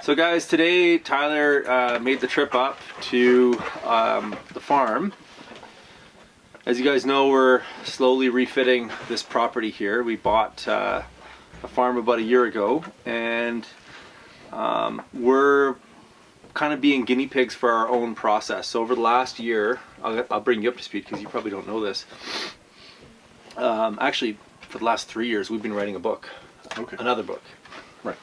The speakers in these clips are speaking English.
So guys, today Tyler made the trip up to the farm. As you guys know, we're slowly refitting this property here. We bought a farm about a year ago, and we're kind of being guinea pigs for our own process. So over the last year, I'll bring you up to speed because you probably don't know this. Actually, for the last 3 years, we've been writing a book, another book. Right.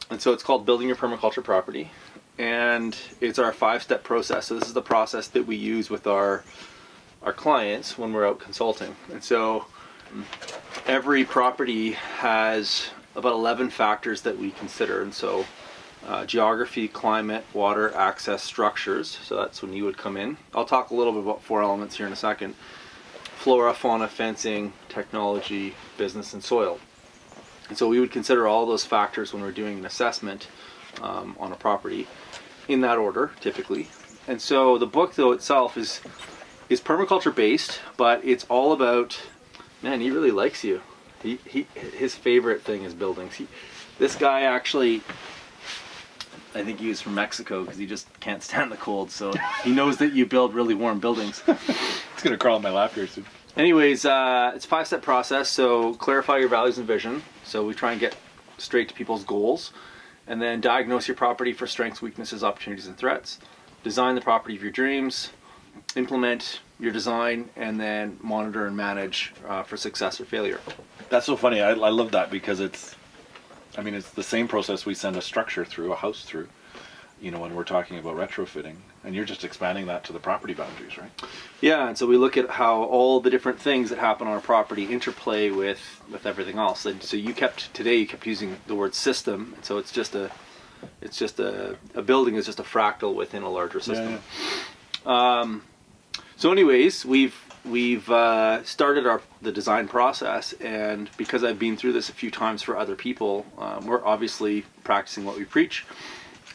And so it's called Building Your Permaculture Property, and it's our 5-step process. So this is the process that we use with our clients when we're out consulting. And so every property has about 11 factors that we consider. And so geography, climate, water, access, structures. So that's when you would come in. I'll talk a little bit about 4 elements here in a second. Flora, fauna, fencing, technology, business, and soil. And so we would consider all those factors when we're doing an assessment on a property in that order, typically. And so the book, though, itself is permaculture based, but it's all about, man, he really likes you. His favorite thing is buildings. This guy actually, I think he was from Mexico because he just can't stand the cold, so he knows that you build really warm buildings. It's gonna crawl in my lap here soon. Anyways, it's a 5-step process. So clarify your values and vision. So we try and get straight to people's goals, and then diagnose your property for strengths, weaknesses, opportunities, and threats. Design the property of your dreams. Implement your design, and then monitor and manage for success or failure. That's so funny. I love that because it's the same process we send a structure through, a house through, when we're talking about retrofitting, and you're just expanding that to the property boundaries, right? Yeah, and so we look at how all the different things that happen on a property interplay with everything else. And so you kept using the word system, and so it's just a building is just a fractal within a larger system. Yeah. So anyways, we've started the design process, and because I've been through this a few times for other people, we're obviously practicing what we preach.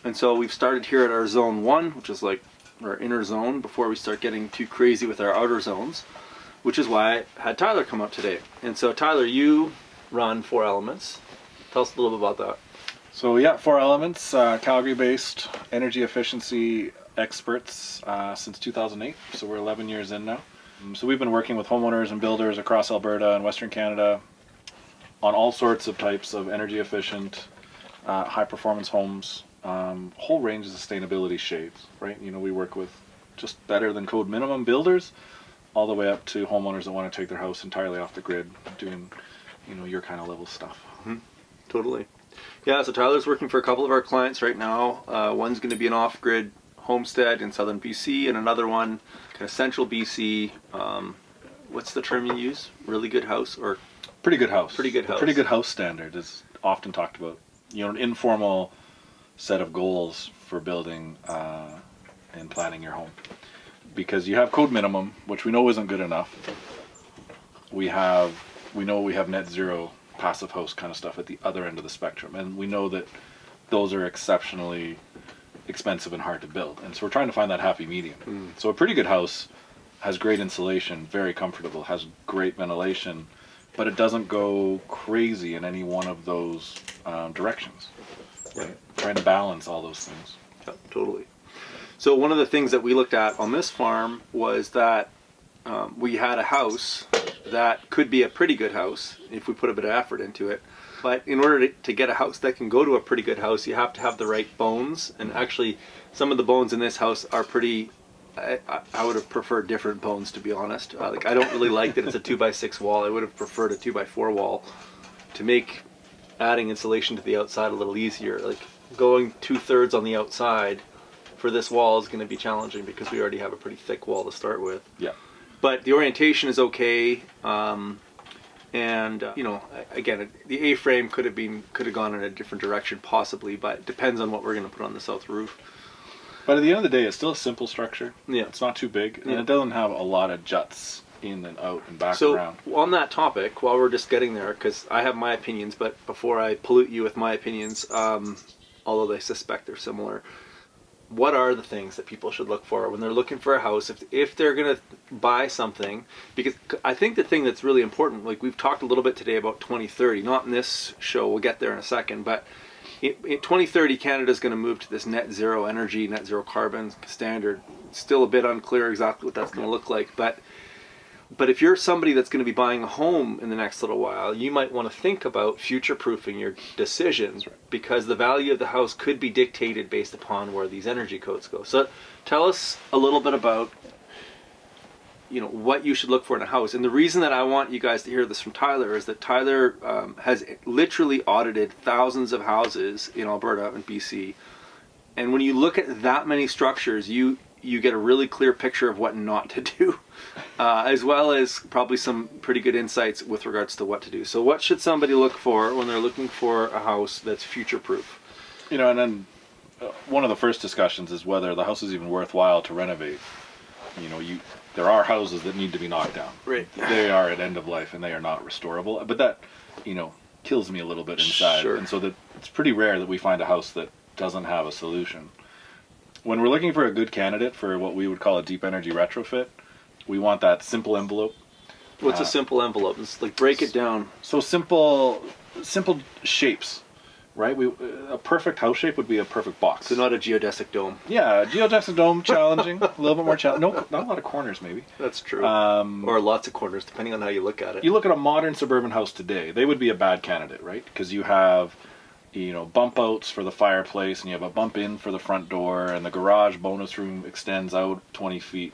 And so we've started here at our zone 1, which is like our inner zone, before we start getting too crazy with our outer zones, which is why I had Tyler come up today. And so Tyler, you run 4 Elements. Tell us a little bit about that. So yeah, 4 Elements, Calgary-based energy efficiency experts since 2008. So we're 11 years in now. So we've been working with homeowners and builders across Alberta and Western Canada on all sorts of types of energy efficient, high performance homes, whole range of sustainability shades, right? We work with just better than code minimum builders all the way up to homeowners that want to take their house entirely off the grid, doing, your kind of level stuff. Mm-hmm. Totally. Yeah, so Tyler's working for a couple of our clients right now. One's going to be an off-grid homestead in southern BC, and another one kind of central BC. What's the term you use? Really good house, or pretty good house? Pretty good house. Pretty good house standard is often talked about. An informal set of goals for building and planning your home, because you have code minimum, which we know isn't good enough. We know we have net zero passive house kind of stuff at the other end of the spectrum, and we know that those are exceptionally expensive and hard to build, and so we're trying to find that happy medium. So a pretty good house has great insulation, very comfortable, has great ventilation, but it doesn't go crazy in any one of those directions. Right? Trying to balance all those things. Yeah, totally. So one of the things that we looked at on this farm was that we had a house that could be a pretty good house if we put a bit of effort into it. But in order to get a house that can go to a pretty good house, you have to have the right bones. And actually, some of the bones in this house are pretty, I would have preferred different bones, to be honest. I don't really like that it's a 2x6 wall. I would have preferred a 2x4 wall to make adding insulation to the outside a little easier. Like going 2/3 on the outside for this wall is going to be challenging because we already have a pretty thick wall to start with. Yeah. But the orientation is okay. And again, the A-frame could have gone in a different direction possibly, but it depends on what we're going to put on the south roof. But at the end of the day, it's still a simple structure. Yeah. It's not too big, and it doesn't have a lot of juts in and out and back so, around. So on that topic, while we're just getting there, because I have my opinions, but before I pollute you with my opinions, although I suspect they're similar, what are the things that people should look for when they're looking for a house if they're going to buy something? Because I think the thing that's really important, like we've talked a little bit today about 2030, not in this show, we'll get there in a second, but in 2030, Canada is going to move to this net zero energy, net zero carbon standard. It's still a bit unclear exactly what that's going to look like, but if you're somebody that's going to be buying a home in the next little while, you might want to think about future-proofing your decisions, because the value of the house could be dictated based upon where these energy codes go. So tell us a little bit about, you know, what you should look for in a house. And the reason that I want you guys to hear this from Tyler is that Tyler has literally audited thousands of houses in Alberta and BC. And when you look at that many structures, you get a really clear picture of what not to do, as well as probably some pretty good insights with regards to what to do. So what should somebody look for when they're looking for a house that's future-proof? You know, and then one of the first discussions is whether the house is even worthwhile to renovate. You know, there are houses that need to be knocked down. Right. They are at end of life and they are not restorable. But that, you know, kills me a little bit inside. Sure. And so that it's pretty rare that we find a house that doesn't have a solution. When we're looking for a good candidate for what we would call a deep energy retrofit, we want that simple envelope. What's a simple envelope? It's like, break it down. So simple shapes, right? A perfect house shape would be a perfect box. So not a geodesic dome. Yeah, geodesic dome, challenging, a little bit more challenging. No, not a lot of corners, maybe. That's true. Or lots of corners, depending on how you look at it. You look at a modern suburban house today, they would be a bad candidate, right? Because you have, you know, bump outs for the fireplace, and you have a bump in for the front door, and the garage bonus room extends out 20 feet.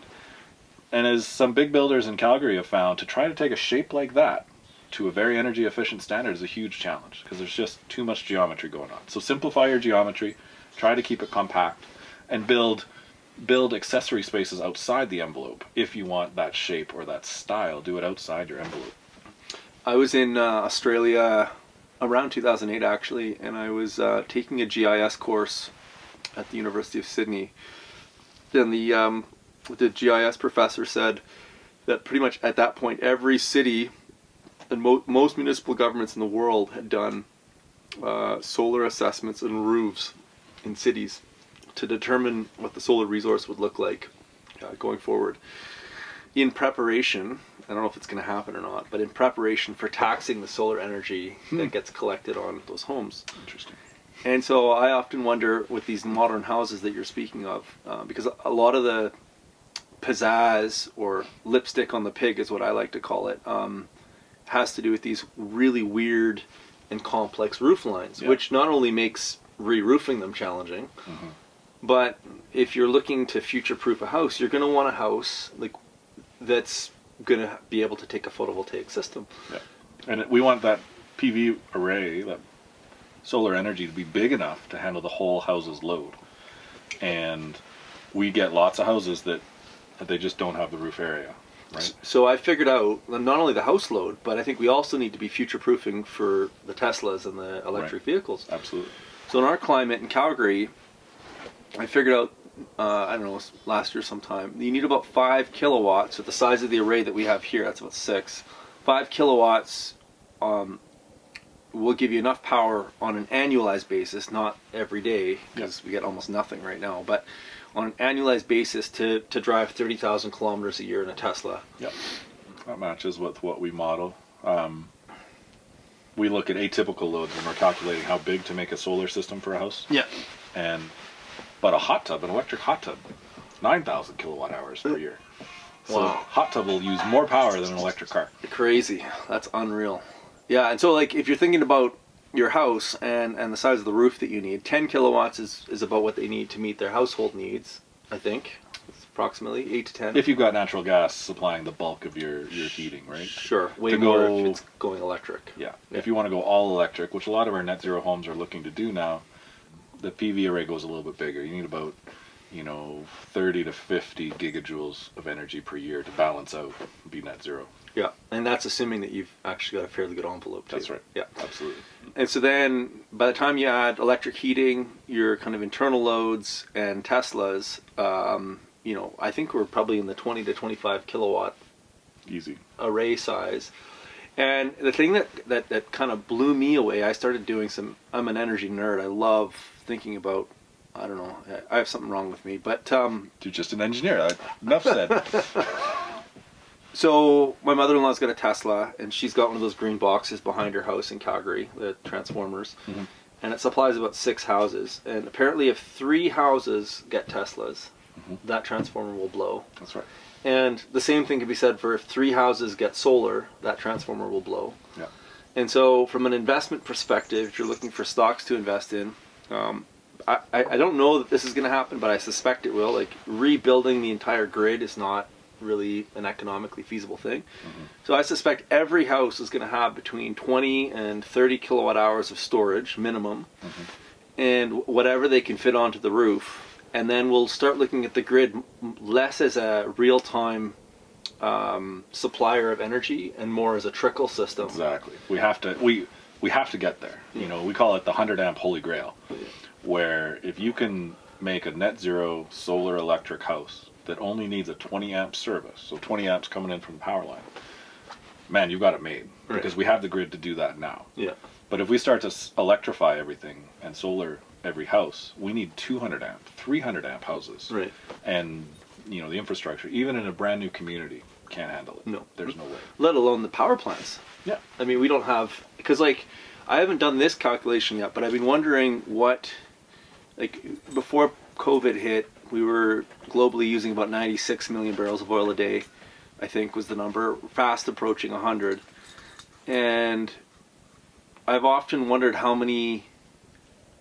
And as some big builders in Calgary have found, to try to take a shape like that to a very energy efficient standard is a huge challenge, because there's just too much geometry going on. So simplify your geometry, try to keep it compact, and build accessory spaces outside the envelope. If you want that shape or that style, do it outside your envelope. I was in Australia around 2008 actually, and I was taking a GIS course at the University of Sydney. Then the GIS professor said that pretty much at that point every city and most municipal governments in the world had done solar assessments and roofs in cities to determine what the solar resource would look like going forward. In preparation, I don't know if it's going to happen or not, but in preparation for taxing the solar energy that gets collected on those homes. Interesting. And so I often wonder with these modern houses that you're speaking of, because a lot of the pizzazz or lipstick on the pig is what I like to call it, has to do with these really weird and complex roof lines, which not only makes re-roofing them challenging, but if you're looking to future-proof a house, you're going to want a house like that's going to be able to take a photovoltaic system. Yeah. And we want that PV array, that solar energy, to be big enough to handle the whole house's load. And we get lots of houses that they just don't have the roof area. Right. So I figured out not only the house load, but I think we also need to be future-proofing for the Teslas and the electric vehicles. Absolutely. So in our climate in Calgary, I figured out, I don't know, last year sometime, you need about 5 kilowatts at the size of the array that we have here. That's about 6. 5 kilowatts will give you enough power on an annualized basis, not every day, because we get almost nothing right now, but on an annualized basis to drive 30,000 kilometers a year in a Tesla. Yep. That matches with what we model. We look at atypical loads when we're calculating how big to make a solar system for a house. Yeah. But a hot tub, an electric hot tub, 9,000 kilowatt hours per year. So a hot tub will use more power than an electric car. Crazy. That's unreal. Yeah, and so like if you're thinking about your house and the size of the roof that you need, 10 kilowatts is about what they need to meet their household needs, I think. It's approximately 8 to 10. If you've got natural gas supplying the bulk of your heating, right? Sure, way more if it's going electric. Yeah, if you want to go all electric, which a lot of our net zero homes are looking to do now, the PV array goes a little bit bigger. You need about, 30 to 50 gigajoules of energy per year to balance out and be net zero. Yeah, and that's assuming that you've actually got a fairly good envelope too. That's right. Yeah, absolutely. And so then, by the time you add electric heating, your kind of internal loads, and Teslas, I think we're probably in the 20 to 25 kilowatt easy array size. And the thing that kind of blew me away, I started doing I'm an energy nerd. I love thinking about, I don't know, I have something wrong with me, but you're just an engineer. Enough said. So my mother-in-law's got a Tesla, and she's got one of those green boxes behind her house in Calgary, the transformers. and it supplies about 6 houses. And apparently, if 3 houses get Teslas, that transformer will blow. That's right. And the same thing can be said for if 3 houses get solar, that transformer will blow. Yeah. And so, from an investment perspective, if you're looking for stocks to invest in, I don't know that this is going to happen, but I suspect it will. Like, rebuilding the entire grid is not really an economically feasible thing. So I suspect every house is going to have between 20 and 30 kilowatt hours of storage minimum, and whatever they can fit onto the roof. And then we'll start looking at the grid less as a real-time supplier of energy and more as a trickle system. Exactly. We have to get there. You know, we call it the 100 amp holy grail, where if you can make a net zero solar electric house that only needs a 20 amp service, so 20 amps coming in from the power line, man, you've got it made, because we have the grid to do that now. Yeah. But if we start to electrify everything and solar every house, we need 200 amp, 300 amp houses. Right. And, you know, the infrastructure, even in a brand new community, can't handle it. No. There's no way. Let alone the power plants. Yeah. I mean, we don't have, because like, I haven't done this calculation yet, but I've been wondering what, like, before COVID hit, we were globally using about 96 million barrels of oil a day, I think was the number, fast approaching 100. And I've often wondered how many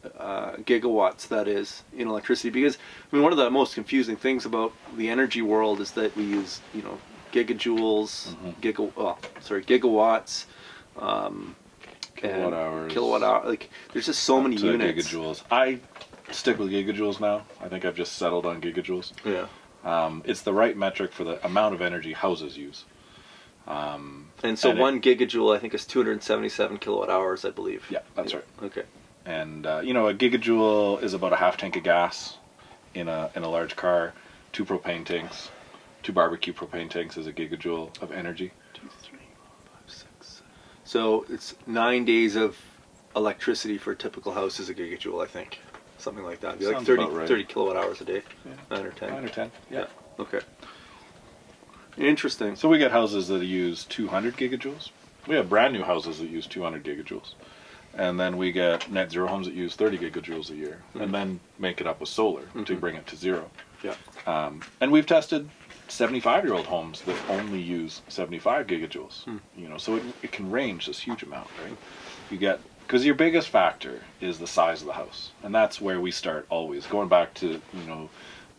gigawatts that is in electricity, because I mean, one of the most confusing things about the energy world is that we use, you know, gigajoules, gigawatts, kilowatt hour. Like, there's just so many units. Gigajoules. I stick with gigajoules now. I think I've just settled on gigajoules. Yeah. It's the right metric for the amount of energy houses use. And so 1 gigajoule, I think, is 277 kilowatt hours, I believe. Yeah, that's right. Okay. And you know, a gigajoule is about a half tank of gas in a large car. 2 propane tanks, 2 barbecue propane tanks is a gigajoule of energy. 2, 3, 4, 5, 6, 7. So it's 9 days of electricity for a typical house is a gigajoule, I think. Something like that. It'd be like 30 kilowatt hours a day. Yeah. 9 or 10. 9 or 10. Yeah. Okay. Interesting. So we get houses that use 200 gigajoules. We have brand new houses that use 200 gigajoules. And then we get net zero homes that use 30 gigajoules a year, and then make it up with solar to bring it to zero. Yeah. And we've tested 75-year-old homes that only use 75 gigajoules. You know, so it can range this huge amount, right? You get, because your biggest factor is the size of the house, and that's where we start always. Going back to, you know,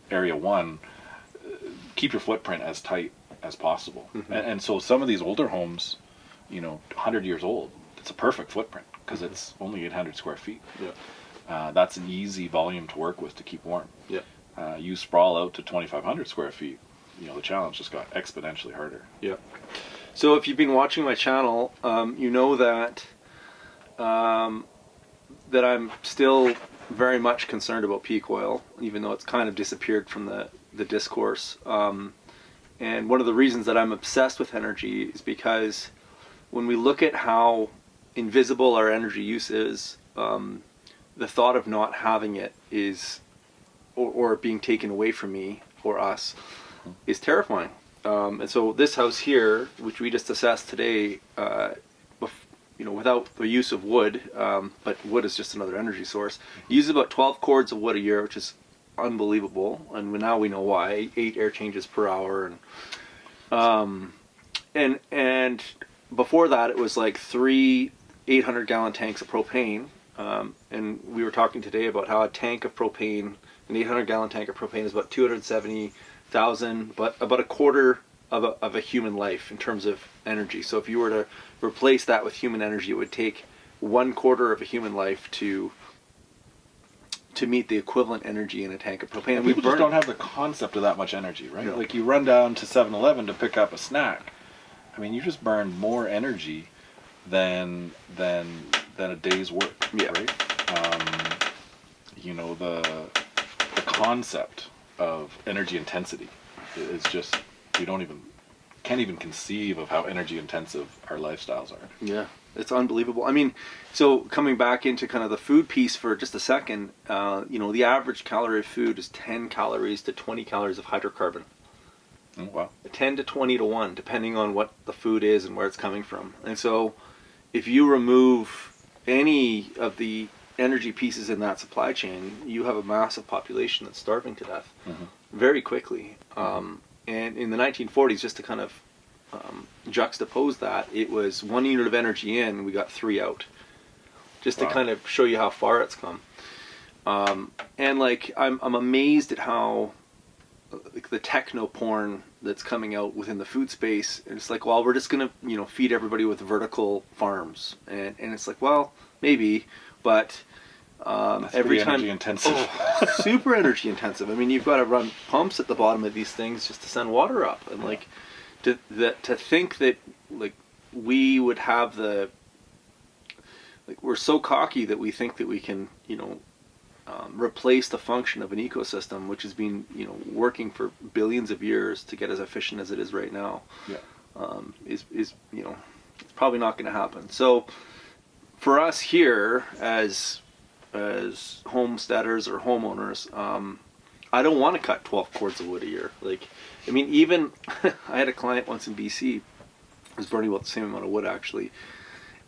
area 1, keep your footprint as tight as possible. And so some of these older homes, you know, 100 years old, it's a perfect footprint because it's only 800 square feet. Yeah. That's an easy volume to work with to keep warm. Yeah. You sprawl out to 2,500 square feet, you know, the challenge just got exponentially harder. Yeah. So if you've been watching my channel, you know that that I'm still very much concerned about peak oil, even though it's kind of disappeared from the discourse. And one of the reasons that I'm obsessed with energy is because when we look at how invisible our energy use is, the thought of not having it is, or being taken away from me or us, is terrifying. And so this house here, which we just assessed today, you know, without the use of wood, but wood is just another energy source, uses about 12 cords of wood a year, which is unbelievable. And now we know why. 8 air changes per hour, and before that it was like 3 800-gallon tanks of propane. And we were talking today about how a tank of propane, an 800-gallon tank of propane, is about 270,000, but about a quarter of a human life in terms of energy. So if you were to replace that with human energy, it would take 1/4 of a human life to meet the equivalent energy in a tank of propane. And people just don't have the concept of that much energy, right? No. Like, you run down to 7-Eleven to pick up a snack. I mean, you just burn more energy than a day's work, right? You know, the concept of energy intensity is just, we can't even conceive of how energy intensive our lifestyles are. Yeah, it's unbelievable. I mean, so coming back into kind of the food piece for just a second, you know, the average calorie of food is 10 calories to 20 calories of hydrocarbon. Oh, wow. 10 to 20 to 1, depending on what the food is and where it's coming from. And so if you remove any of the energy pieces in that supply chain, you have a massive population that's starving to death very quickly. And in the 1940s, just to kind of juxtapose that, it was 1 unit of energy in, we got 3 out. Just to kind of show you how far it's come. And like, I'm amazed at how like the techno porn that's coming out within the food space. And it's like, well, we're just gonna, you know, feed everybody with vertical farms, and it's like, well, maybe, but That's every pretty time energy intensive. super energy intensive. I mean, you've got to run pumps at the bottom of these things just to send water up, and like to think that like we would have the, like, we're so cocky that we think that we can, you know, replace the function of an ecosystem which has been, you know, working for billions of years to get as efficient as it is right now. Is you know, it's probably not going to happen. So for us here as homesteaders or homeowners, I don't want to cut 12 cords of wood a year. Like, I mean, even I had a client once in BC who was burning about the same amount of wood actually,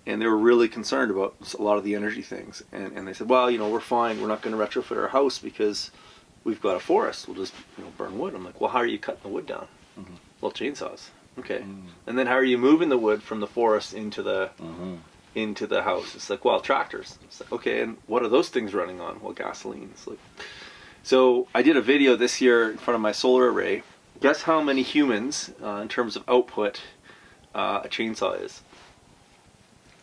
and they were really concerned about a lot of the energy things. And they said, well, you know, we're fine. We're not going to retrofit our house because we've got a forest. We'll just, you know, burn wood. I'm like, well, how are you cutting the wood down? Well, chainsaws. Okay. And then how are you moving the wood from the forest into the house? It's like, well, tractors. It's like, okay, and what are those things running on? Well, gasoline. It's like, so I did a video this year in front of my solar array. Guess how many humans, in terms of output, a chainsaw is?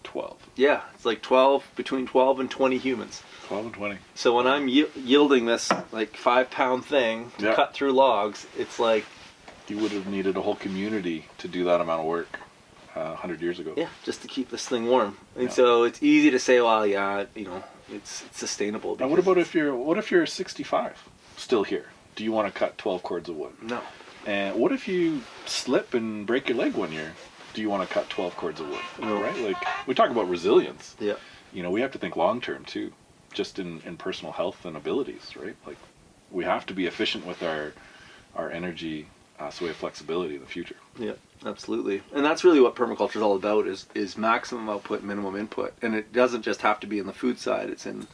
12. Yeah, it's like 12, between 12 and 20 humans. 12 and 20. So when I'm yielding this like 5-pound thing to cut through logs, it's like, you would have needed a whole community to do that amount of work 100 years ago. Yeah, just to keep this thing warm. And so it's easy to say, well, yeah, you know, it's sustainable. And what about if you're 65 still here? Do you want to cut 12 cords of wood? No. And what if you slip and break your leg one year? Do you want to cut 12 cords of wood? No. Right? Like, we talk about resilience. Yeah. You know, we have to think long term too, just in personal health and abilities, right? Like, we have to be efficient with our energy, so we have flexibility in the future. Yeah, absolutely. And that's really what permaculture is all about, is maximum output, minimum input. And it doesn't just have to be in the food side, it's in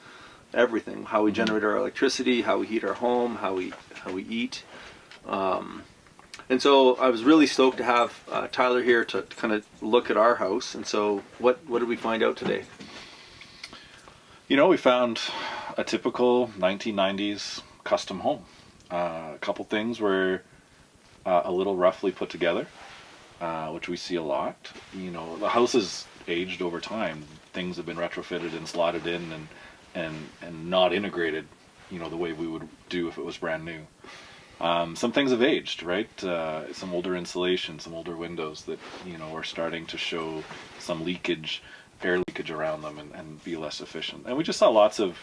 everything. How we generate our electricity, how we heat our home, how we eat. And so I was really stoked to have Tyler here to kind of look at our house. And so what did we find out today? You know, we found a typical 1990s custom home. A couple things were a little roughly put together, which we see a lot. You know, the house has aged over time. Things have been retrofitted and slotted in and not integrated, you know, the way we would do if it was brand new. Some things have aged, right? Some older insulation, some older windows that, you know, are starting to show some leakage, air leakage around them and be less efficient. And we just saw lots of,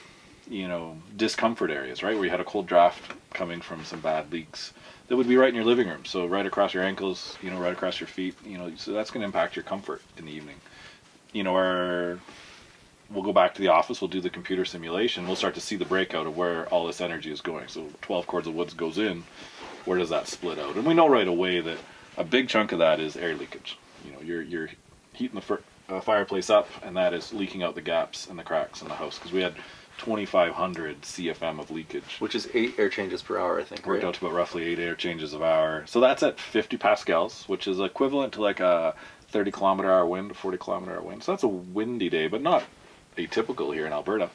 you know, discomfort areas, right? Where you had a cold draft coming from some bad leaks that would be right in your living room. So right across your ankles, you know, right across your feet, you know, so that's going to impact your comfort in the evening. You know, we'll go back to the office, we'll do the computer simulation, we'll start to see the breakout of where all this energy is going. So 12 cords of wood goes in, where does that split out? And we know right away that a big chunk of that is air leakage. You know, you're heating the fireplace up, and that is leaking out the gaps and the cracks in the house, because we had 2,500 CFM of leakage. Which is 8 air changes per hour, I think, right? Worked out to about roughly 8 air changes of hour. So that's at 50 pascals, which is equivalent to like a 30 kilometer hour wind, 40 kilometer hour wind. So that's a windy day, but not atypical here in Alberta.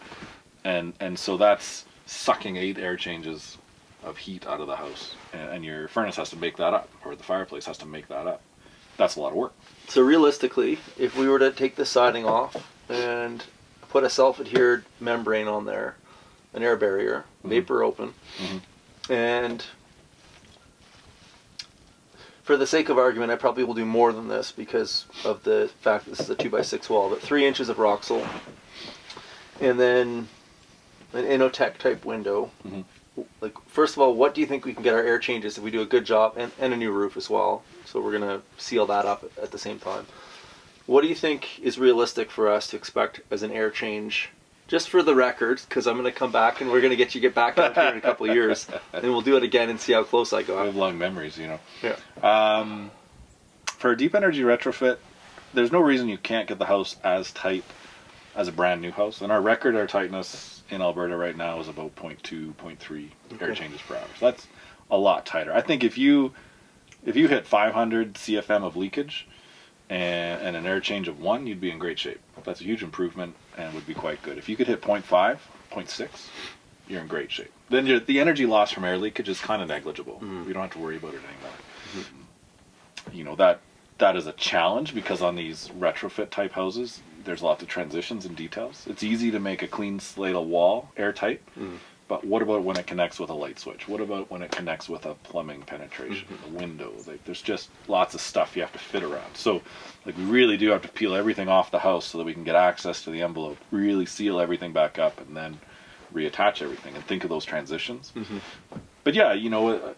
And so that's sucking 8 air changes of heat out of the house. And your furnace has to make that up, or the fireplace has to make that up. That's a lot of work. So realistically, if we were to take the siding off and put a self-adhered membrane on there, an air barrier, vapor open, and for the sake of argument, I probably will do more than this because of the fact that this is a 2x6 wall, but 3 inches of Roxol, and then an Inotech type window. Like, first of all, what do you think we can get our air changes if we do a good job, and a new roof as well? So we're going to seal that up at the same time. What do you think is realistic for us to expect as an air change, just for the record, because I'm going to come back and we're going to get back out here in a couple of years, and we'll do it again and see how close I go. I have long memories, you know. Yeah. For a deep energy retrofit, there's no reason you can't get the house as tight as a brand new house. And our air tightness in Alberta right now is about 0.2, 0.3 air changes per hour. So that's a lot tighter. I think if you hit 500 CFM of leakage and an air change of 1, you'd be in great shape. That's a huge improvement and would be quite good. If you could hit 0.5, 0.6, you're in great shape. Then the energy loss from air leakage is kind of negligible. You don't have to worry about it anymore. You know, that is a challenge because on these retrofit type houses, there's lots of transitions and details. It's easy to make a clean slate of wall airtight, but what about when it connects with a light switch? What about when it connects with a plumbing penetration, a window? Like, there's just lots of stuff you have to fit around. So, like, we really do have to peel everything off the house so that we can get access to the envelope, really seal everything back up, and then reattach everything and think of those transitions. But yeah, you know,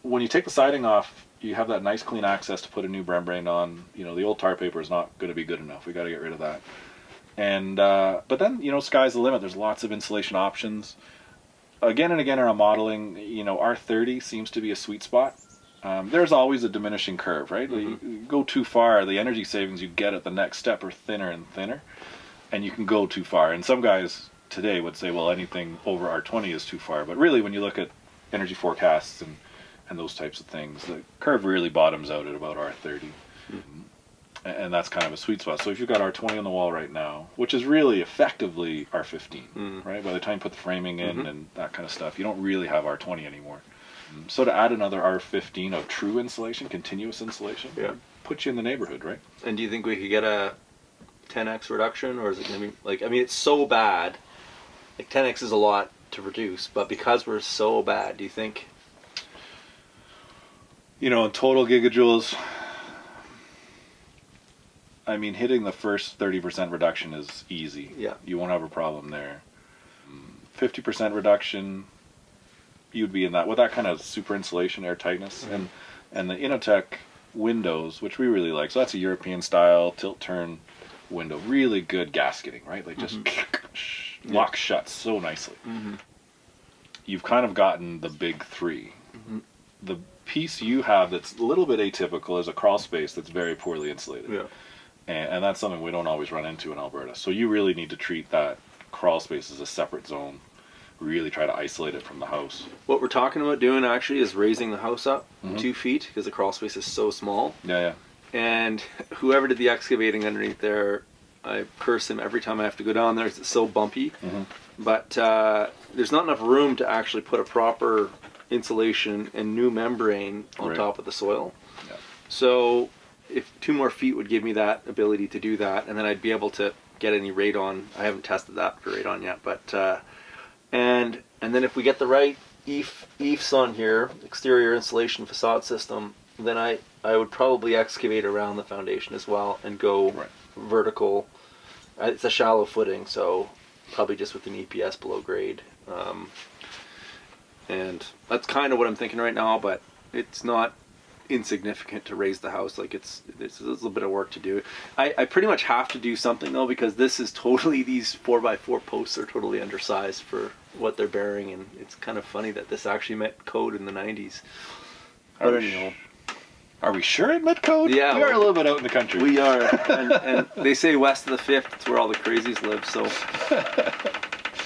when you take the siding off, you have that nice clean access to put a new membrane on. You know, the old tar paper is not going to be good enough. We got to get rid of that. And but then, you know, sky's the limit. There's lots of insulation options. Again and again in our modeling, you know, R30 seems to be a sweet spot. There's always a diminishing curve, right? You go too far, the energy savings you get at the next step are thinner and thinner, and you can go too far. And some guys today would say, well, anything over R20 is too far. But really, when you look at energy forecasts and those types of things, the curve really bottoms out at about R30. And that's kind of a sweet spot. So if you've got R20 on the wall right now, which is really effectively R15, right? By the time you put the framing in and that kind of stuff, you don't really have R20 anymore. So to add another R15 of true insulation, continuous insulation, puts you in the neighborhood, right? And do you think we could get a 10x reduction, or is it going to be like, I mean, it's so bad. Like 10x is a lot to reduce, but because we're so bad, do you think? You know, in total gigajoules, I mean, hitting the first 30% reduction is easy. Yeah. You won't have a problem there. 50% reduction, you'd be in that, with that kind of super insulation, air tightness, and the Inotech windows, which we really like. So that's a European style tilt turn window, really good gasketing, right? Like just locks shut so nicely. You've kind of gotten the big three. The piece you have that's a little bit atypical is a crawl space that's very poorly insulated. Yeah. And that's something we don't always run into in Alberta. So you really need to treat that crawl space as a separate zone. Really try to isolate it from the house. What we're talking about doing actually is raising the house up 2 feet because the crawl space is so small. Yeah. And whoever did the excavating underneath there, I curse him every time I have to go down there. It's so bumpy. But there's not enough room to actually put a proper insulation and new membrane on top of the soil. Yeah. So if 2 more feet would give me that ability to do that, and then I'd be able to get any radon. I haven't tested that for radon yet, but and then if we get the right EIFs on here, exterior insulation facade system, then I would probably excavate around the foundation as well and go vertical. It's a shallow footing, so probably just with an EPS below grade. And that's kind of what I'm thinking right now, but it's not insignificant to raise the house. Like it's a little bit of work to do. I pretty much have to do something though, because this is totally, these 4x4 posts are totally undersized for what they're bearing, and it's kind of funny that this actually met code in the 90s. But anyhow. Are we sure it met code? Yeah. We are a little bit out in the country. We are. and they say west of the 5th, it's where all the crazies live, so.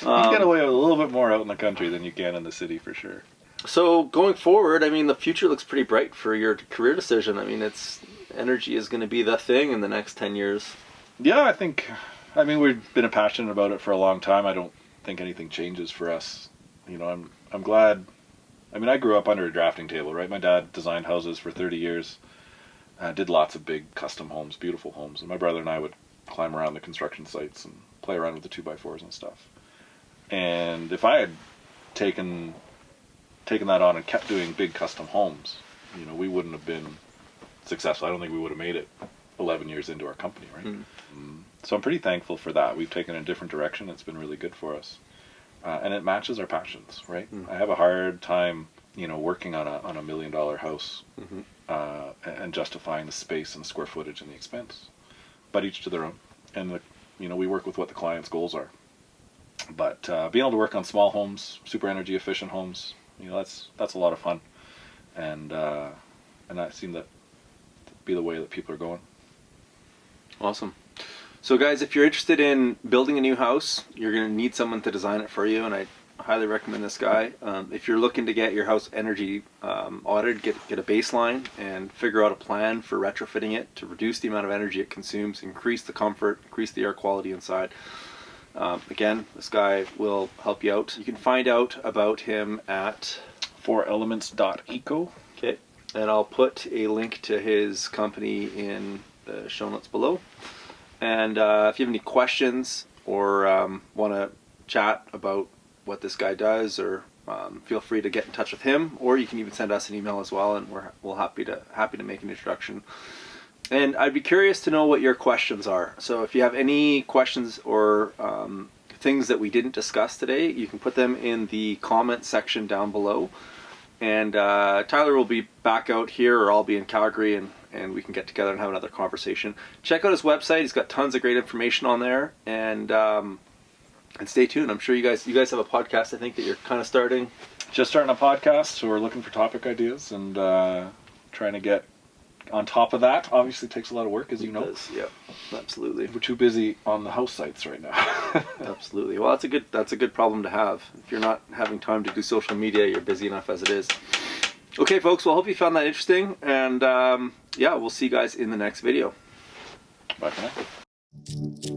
You get away with a little bit more out in the country than you can in the city, for sure. So going forward, I mean, the future looks pretty bright for your career decision. I mean, energy is going to be the thing in the next 10 years. Yeah, I mean, we've been passionate about it for a long time. I don't think anything changes for us. You know, I'm glad. I mean, I grew up under a drafting table, right? My dad designed houses for 30 years. Did lots of big custom homes, beautiful homes. And my brother and I would climb around the construction sites and play around with the 2x4s and stuff. And if I had taken that on and kept doing big custom homes, you know, we wouldn't have been successful. I don't think we would have made it 11 years into our company, right? So I'm pretty thankful for that. We've taken a different direction. It's been really good for us. And it matches our passions, right? I have a hard time, you know, working on a $1 million house and justifying the space and the square footage and the expense. But each to their own. And, you know, we work with what the client's goals are. But being able to work on small homes, super energy efficient homes, you know, that's a lot of fun. And that seemed to be the way that people are going. Awesome. So guys, if you're interested in building a new house, you're going to need someone to design it for you, and I highly recommend this guy. If you're looking to get your house energy audited, get a baseline and figure out a plan for retrofitting it to reduce the amount of energy it consumes, increase the comfort, increase the air quality inside. Again, this guy will help you out. You can find out about him at forelements.eco. Okay, and I'll put a link to his company in the show notes below. And if you have any questions or want to chat about what this guy does, or feel free to get in touch with him, or you can even send us an email as well, and we'll happy to make an introduction. And I'd be curious to know what your questions are. So if you have any questions or things that we didn't discuss today, you can put them in the comment section down below. And Tyler will be back out here, or I'll be in Calgary, and we can get together and have another conversation. Check out his website. He's got tons of great information on there. And stay tuned. I'm sure you guys have a podcast, I think, that you're kind of starting. Just starting a podcast, so we're looking for topic ideas and trying to get on top of that. Obviously takes a lot of work, as you know. It does, yeah, absolutely. We're too busy on the house sites right now. Absolutely. Well, that's a good problem to have. If you're not having time to do social media, you're busy enough as it is. Okay, folks. Well, I hope you found that interesting, and yeah, we'll see you guys in the next video. Bye for now.